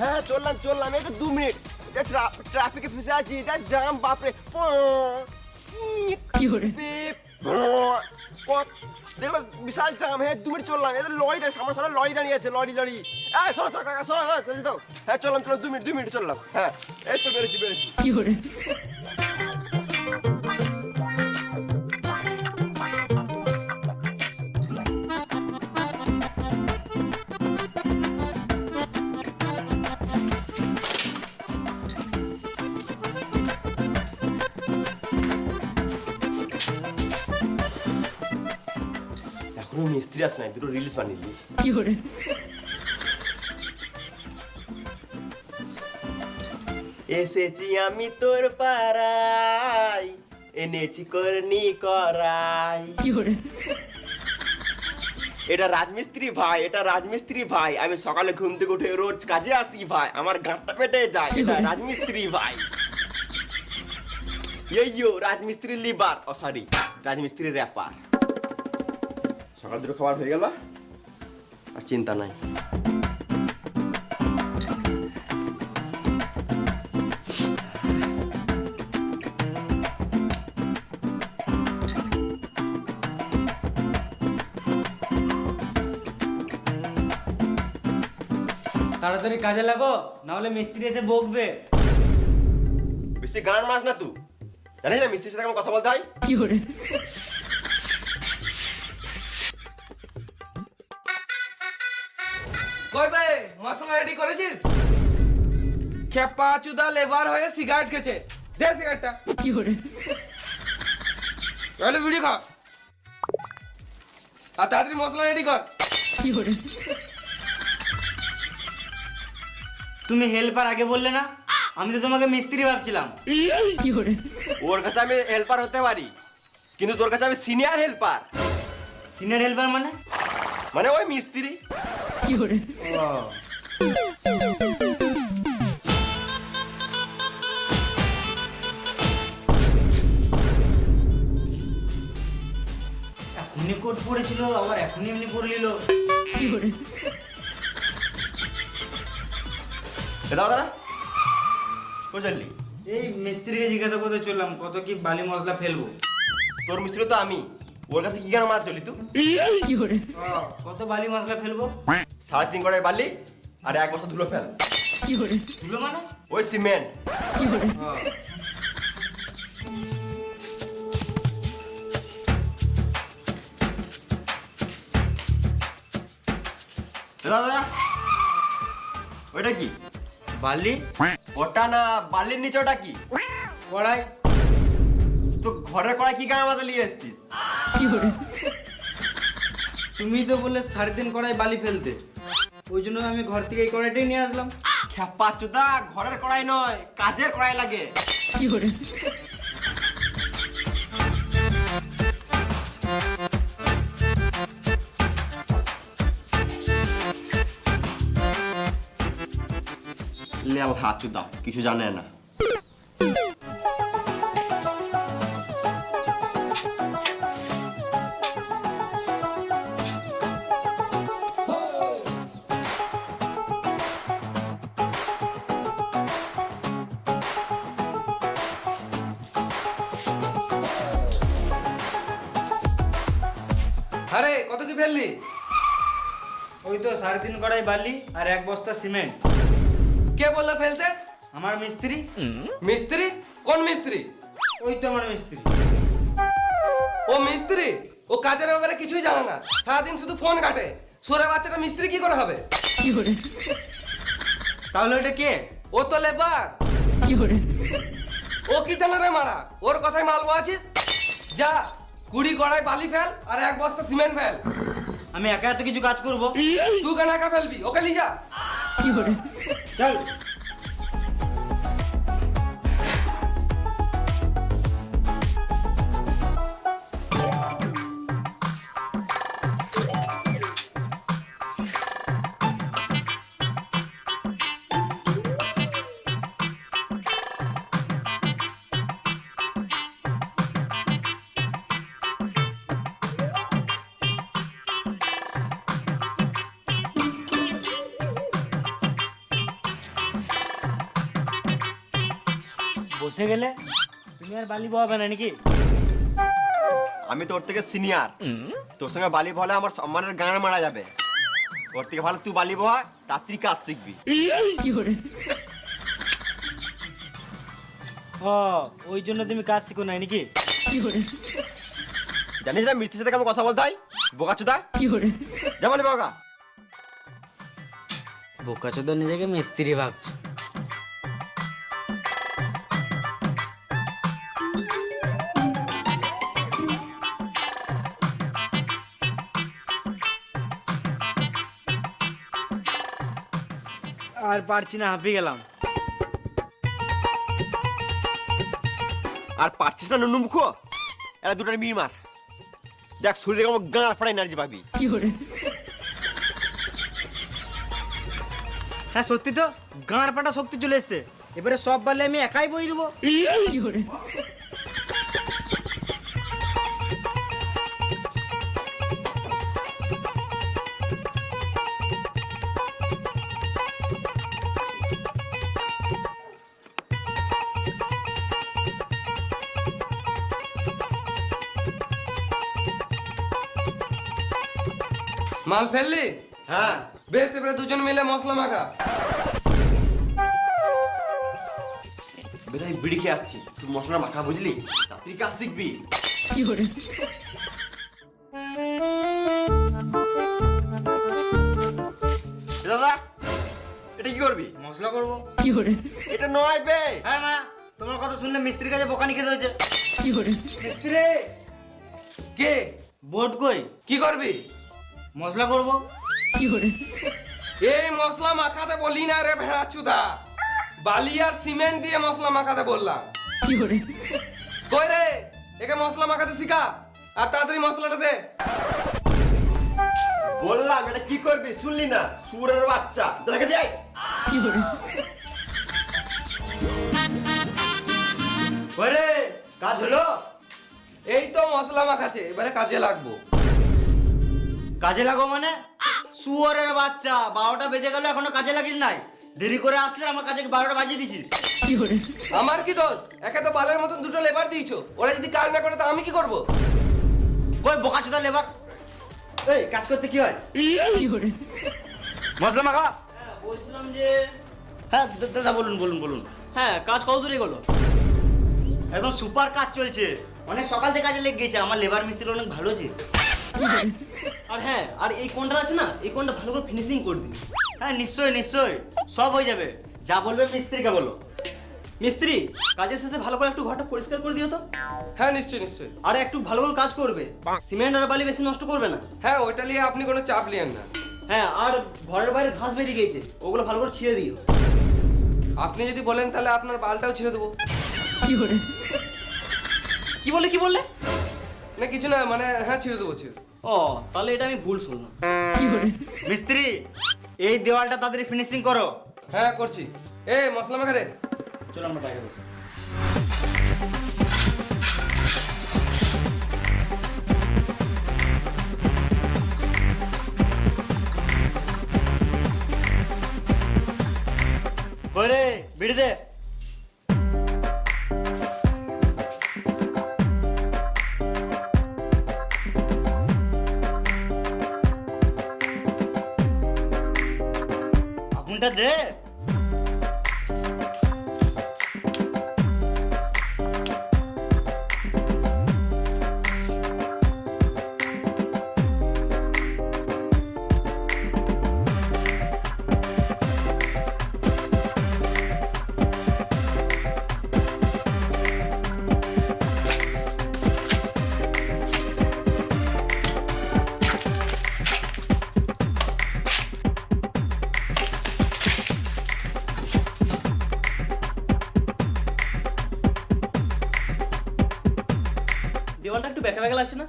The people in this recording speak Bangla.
হ্যাঁ চললাম চললাম, এই তো 2 মিনিট। ট্রাফিকে ফেসে আছি, যা জাম বাপরে। দেখো বিশাল জাম। হ্যাঁ 2 মিনিট চললাম, এই তো লরি দাঁড়িয়ে, সামনে সামনে লরি দাঁড়িয়ে আছে, লরি লরি। হ্যাঁ সরো সরো কাকা, সরো চলে দাও। হ্যাঁ চললাম চললাম, 2 মিনিট চললাম। হ্যাঁ এই তো বেরোচ্ছি বেরোচ্ছি। এখনো মিস্ত্রি আসে নাই, দুটো রিলস বানিয়ে নিই। এসেছি আমি তোর পাড়ায়, এনেছি করনি করাই। এটা রাজমিস্ত্রি ভাই, এটা রাজমিস্ত্রি ভাই। আমি সকালে ঘুম থেকে উঠে রোজ কাজে আসি ভাই, আমার গাঁটটা পেটে যায়। এটা রাজমিস্ত্রি ভাই। ইয়ো রাজমিস্ত্রি লিবার, ও সরি রাজমিস্ত্রি র্যাপার। সকাল দুটো খাবার হয়ে গেল, আর চিন্তা নাই। তাড়াতাড়ি কাজে লাগো, না হলে মিস্ত্রি এসে বকবে। বেশি গান মাস না তুই, জানিস না মিস্ত্রির সাথে কেমন কথা বলতে হয়। কই বে, মশলা রেডি করেছিস? খেপা চুদা লেবার হয়ে সিগারেট খেছে, দে সিগারেটটা। তাহলে ভিডিও খা, আর তাড়াতাড়ি মশলা রেডি কর। তুমি হেল্পার আগে বললে না? আমি তো তোমাকে মিস্ত্রি ভাবছিলাম। ওর কাছে আমি হেল্পার হতে পারি, কিন্তু তোর কাছে আমি সিনিয়র হেল্পার। সিনিয়র হেল্পার মানে? মানে ওই মিস্ত্রি। ও, এখনই কোট পড়েছিল, আবার এখনই এমনি পড়ে নিল। দাদা কই চললি? এই মিস্ত্রিকে জিজ্ঞাসা করতে চললাম কত কি বালি মশলা ফেলবো। তোর মিস্ত্রি তো আমি, ওর কাছে কি কেন মাছ চলি তুই? ও, কত বালি মশলা ফেলবো? 3.5 কড়াই বালি আর 1 বস্তা ধুলো ফেল। ধুলো মানে? ওই সিমেন্ট। ও, দাদা ওইটা কি? বালি? ওটা না, বালির নিচে ওটা কি? কড়াই। তো ঘরের কড়াই কি গায়ে মাথা নিয়ে এসছিস? তুমি তো বললে 3.5 কড়াই বালি ফেলতে, ওই জন্য আমি ঘর থেকে এই কড়াইটাই নিয়ে আসলাম। খেপা চুদা, ঘরের কড়াই নয়, কাজের কড়াই লাগে। লেল হাচুদা, কিছু জানে না। আরে কত কি ফেললি? ওই তো 3.5 কড়াই বালি আর 1 বস্তা সিমেন্ট। কে বললো ফেলতে? আমার মিস্ত্রি। মিস্ত্রি? কোন মিস্ত্রি? ওই তো আমার মিস্ত্রি। ও মিস্ত্রি? ও কাজের ব্যাপারে কিছুই জানে না, সারাদিন শুধু ফোন কাটে। সোরে বাচ্চাটা মিস্ত্রি কি করে হবে? তাহলে ওটা কে? ও তো লেবার। ও কি জানে রে মারা, ওর কথাই মালবো আছিস? যা 20 কড়াই বালি ফেল আর 1 বস্তা সিমেন্ট ফেল। আমি একা এত কিছু কাজ করব? তুই কেন একা ফেলবি? ওকে লিজা। চল। বসে গেলে তুমি আর বালি বহাবে না নাকি? আমি তোর থেকে সিনিয়র, তোর সঙ্গে বালি বলে আমার সম্মানের গান মারা যাবে। ওর থেকে ভালো তুই বালি বহা, তাড়াতাড়ি কাজ শিখবি। ও, ওই জন্য তুমি কাজ শিখো নাই নাকি? জানিস না মিস্ত্রির সাথে কেমন কথা বলতে হয়? বোকা চোদা, যা বলে বোকা। বোকাচোদা নিজেকে মিস্ত্রি ভাবছে। আর পারছি না, হাঁপিয়ে গেলাম। আর পারছিস না নুনু মুখো, এরা দুটার মির মার। দেখ শরীরে কেমন গাঁড় ফাড়া এনার্জি পাবি। হ্যাঁ সত্যি তো, গাঁড় পাটা শক্তি চলে এসছে। এবারে সব বালি আমি একাই বই দেবো। মাল ফেললি? হ্যাঁ বেশ, এবারে দুজন মিলে মশলা মাখা। বেধাই বিড়ি খেয়ে আসছি, তুই মশলা মাখা বুঝলি, তাড়াতাড়ি কাজ শিখবি। দাদা এটা কি করবি? মশলা করবো। এটা নয় বে। হ্যাঁ মা, তোমার কথা শুনলে মিস্ত্রির কাছে বোকানি খেতে হয়েছে। মিস্ত্রি, কে? বোর্ড কই? কি করবি? মশলা করবো। এই মশলা মাখাতে বলি না রে ভেড়া চুদা, বালি আর সিমেন্ট দিয়ে মশলা মাখাতে বললাম। কই রে, একে মশলা মাখাতে শিখা, আর তাড়াতাড়ি মশলাটা দে। বললাম এটা কি করবি, শুনলি না? সুরের বাচ্চা, দেখে দেয়। ওরে, কাজ হলো? এই তো মশলা মাখাছে, এবারে কাজে লাগবো। কাজে লাগো মানে? শুয়োরের বাচ্চা, 12টা বেজে গেল এখনো কাজে লাগিস নাই। দেরি করে আসলে আমার কাজে 12টা বাজিয়ে দিছিস। আমার কি দোষ? একে তো বালের মতন দুটো লেবার দিয়েছো, ওরা যদি কাজ না করে তো আমি কি করব? কই বোকাচোদা লেবার? এই কাজ করতে কি হয়? মশলা মাখা। বলছিলাম যে হ্যাঁ দাদা বলুন বলুন বলুন। হ্যাঁ, কাজ কত দূরে গেলো? একদম সুপার কাজ চলছে, অনেক সকাল থেকে কাজে লেগে গেছে। আমার লেবার মিস্ত্রি অনেক ভালো আছে। আর হ্যাঁ, আর এই কোনটা আছে না, এই কোনটা ভালো করে ফিনিশিং করে দিন। হ্যাঁ নিশ্চয়ই নিশ্চয়ই, সব হয়ে যাবে। যা বলবে মিস্ত্রিকে বলো। মিস্ত্রি, কাজের শেষে ভালো করে একটু ঘরটা পরিষ্কার করে দিও তো। হ্যাঁ নিশ্চয়ই নিশ্চয়ই। আর একটু ভালো করে কাজ করবে, সিমেন্ট আর বালি বেশি নষ্ট করবে না। হ্যাঁ, ওইটা নিয়ে আপনি কোনো চাপ নিয়েন না। হ্যাঁ, আর ঘরের বাইরে ঘাস বেরিয়ে গিয়েছে, ওগুলো ভালো করে ছিঁড়ে দিও। আপনি যদি বলেন তাহলে আপনার বালটাও ছিঁড়ে দেবো। কি বললে? না কিছু না, মানে হ্যাঁ ছিঁড়ে দেবো, ছিঁড়ে দেবো। ও, তাহলে এটা আমি ভুল শুনলাম। মিস্ত্রি, এই দেওয়ালটা তাড়াতাড়ি ফিনিশিং করো। হ্যাঁ করছি। এ মশলা মাখা রে। চলো আমরা বাইরে বসি। ওরে বিড়ি দে। আগুনটা দে। দেওয়ালটা একটু বেঁকা লাগছে না?